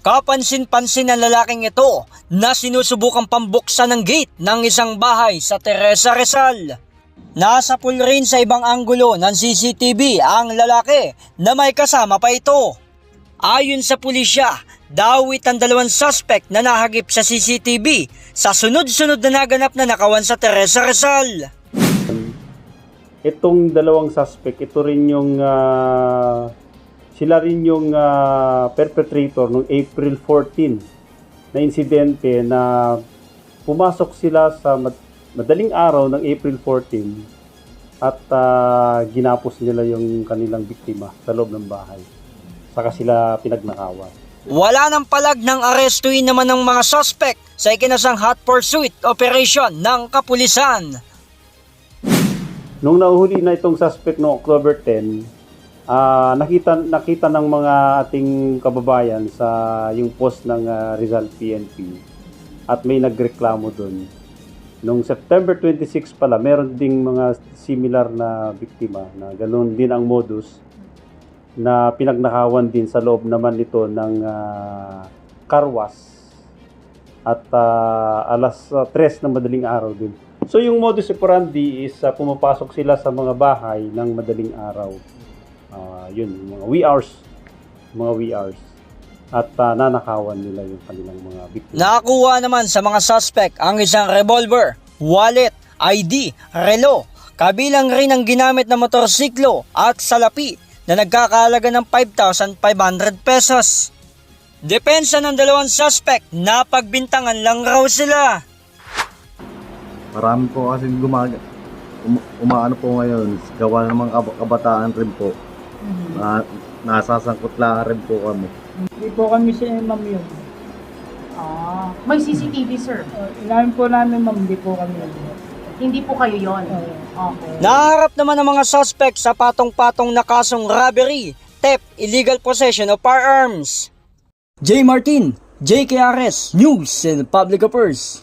Kapansin-pansin ang lalaking ito na sinusubukang pambuksan ng gate ng isang bahay sa Teresa, Rizal. Nasa pool rin sa ibang anggulo ng CCTV ang lalaki na may kasama pa ito. Ayon sa pulisya, dawit ang dalawang suspect na nahagip sa CCTV sa sunod-sunod na naganap na nakawan sa Teresa, Rizal. Itong dalawang suspect, sila rin yung perpetrator noong April 14 na insidente na pumasok sila sa madaling araw ng April 14 at ginapos nila yung kanilang biktima sa loob ng bahay. Saka sila pinagnakawan. Wala nang palag ng arestuin naman ng mga suspect sa ikinasang hot pursuit operation ng kapulisan. Nung nahuli na itong suspect noong October 10, nakita ng mga ating kababayan sa yung post ng Rizal PNP at may nagreklamo doon. Noong September 26 pala, meron ding mga similar na biktima na ganoon din ang modus na pinagnakawan din sa loob naman nito ng karwas at alas 3 ng madaling araw din. So yung modus operandi is pumapasok sila sa mga bahay ng madaling araw. Yun, mga wee hours. At nanakawan nila yung kanilang mga biktima. Nakakuha naman sa mga suspect ang isang revolver, wallet, ID, relo, kabilang rin ang ginamit na motorsiklo at salapi na nagkakahalaga ng 5,500 pesos. Depensa ng dalawang suspect na pagbintangan lang raw sila. Marami po kasi umaano po ngayon, gawa ng mga kabataan rin po. Nasasangkot lang rin po kami. Hindi po kami si ma'am yun. May CCTV, sir. Inamin po namin ma'am, hindi po kami yun. Hindi po kayo yon. Okay. Naharap naman ang mga suspect sa patong-patong na kasong robbery, theft, illegal possession of firearms. J. Martin, JKRS, News and Public Affairs.